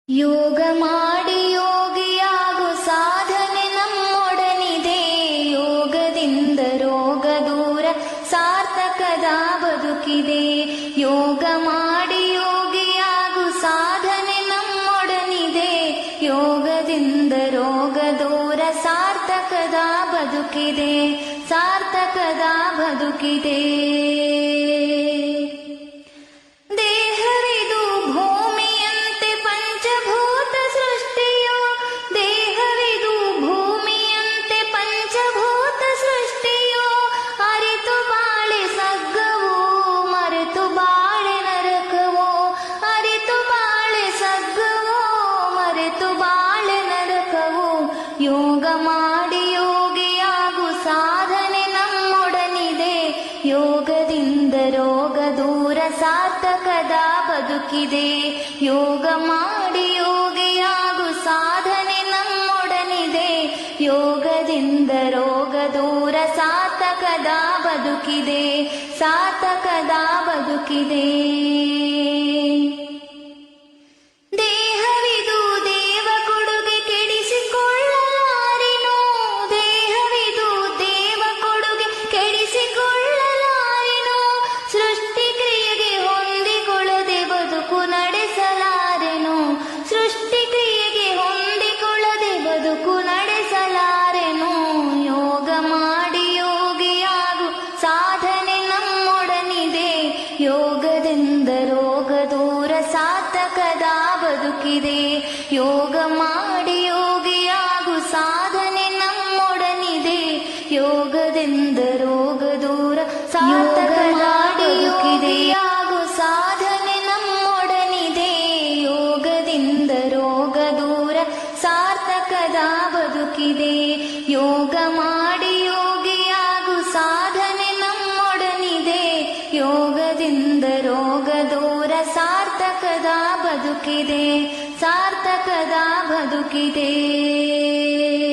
ಯೋಗ ಮಾಡಿ ಯೋಗಿಯಾಗು ಸಾಧನೆ ನಮ್ಮೊಡನಿದೆ. ಯೋಗದಿಂದ ರೋಗ ದೂರ ಸಾರ್ಥಕದ ಬದುಕಿದೆ. ಯೋಗ ಮಾಡಿ ಯೋಗಿಯಾಗು ಸಾಧನೆ ನಮ್ಮೊಡನಿದೆ. ಯೋಗದಿಂದ ರೋಗ ದೂರ ಸಾರ್ಥಕದ ಬದುಕಿದೆ. ಸಾರ್ಥಕದ ಬದುಕಿದೆ. ದೇಹವಿದು ಭೂಮಿಯಂತೆ ಪಂಚಭೂತ ಸೃಷ್ಟಿಯೋ. ದೇಹವಿದು ಭೂಮಿಯಂತೆ ಪಂಚಭೂತ ಸೃಷ್ಟಿಯೋ. ಅರಿತು ಬಾಳೆ ಸಗ್ಗವೋ ಮರೆತು ಬಾಳೆ ನರಕವೋ. ಅರಿತು ಬಾಳೆ ಸಗ್ಗವೋ ಮರೆತು ಬಾಳೆ ನರಕವೋ. ಯೋಗ ಮಾಡಿ ಯೋಗಿಯಾಗು ಸಾಧನೆ ನಮ್ಮೊಡನಿದೆ. ಯೋಗದಿಂದ ರೋಗ ದೂರ ಸಾರ್ಥಕದ ಬದುಕಿದೆ. ಯೋಗ ಮಾಡಿ ಯೋಗಿಯಾಗು ಸಾಧನೆ ನಮ್ಮೊಡನಿದೆ. ಯೋಗದಿಂದ ರೋಗ ದೂರ ಸಾರ್ಥಕದ ಬದುಕಿದೆ. ಸಾರ್ಥಕದ ಬದುಕಿದೆ. ದೇಹವಿದು ದೇವ ಕೊಡುಗೆ ಕೆಡಿಸಿಕೊಳ್ಳಲಾರೆನೋ. ದೇಹವಿದು ದೇವ ಕೊಡುಗೆ ಕೆಡಿಸಿಕೊಳ್ಳಲಾರೆನೋ. ಸೃಷ್ಟಿ ಕ್ರಿಯೆಗೆ ಹೊಂದಿಕೊಳ್ಳದೆ ಬದುಕು ನಡೆಸಲಾರೆನೋ. ಸೃಷ್ಟಿ ಕ್ರಿಯೆಗೆ ಹೊಂದಿಕೊಳ್ಳದೆ ಬದುಕು ನಡೆಸಲಾರೆನೋ. ಯೋಗ ಮಾಡಿ ಯೋಗಿಯಾಗು ಸಾಧನೆ ನಮ್ಮೊಡನಿದೆ. ಯೋಗದಿಂದ ರೋಗ ದೂರ ಸಾರ್ಥಕದ ಬದುಕಿದೆ. ಯೋಗ ಮಾಡಿ ಯೋಗಿಯಾಗು ಸಾಧನೆ ನಮ್ಮೊಡನಿದೆ. ಯೋಗದಿಂದ ರೋಗ ದೂರ ಸಾರ್ಥಕದ ಬದುಕಿದೆ. ಯೋಗು ಸಾಧನೆ ನಮ್ಮೊಡನಿದೆ. ಯೋಗದಿಂದ ರೋಗ ದೂರ ಸಾರ್ಥಕದ ಬದುಕಿದೆ. ಯೋಗ ಮಾಡಿ ಯೋಗಿಯಾಗು ಸಾಧನೆ ನಮ್ಮೊಡನಿದೆ. ಯೋಗದಿಂದ ರೋಗ ದೂರ ಸಾರ್ಥಕದ ಬದುಕಿದೆ. ಸಾರ್ಥಕದ ಬದುಕಿದೆ.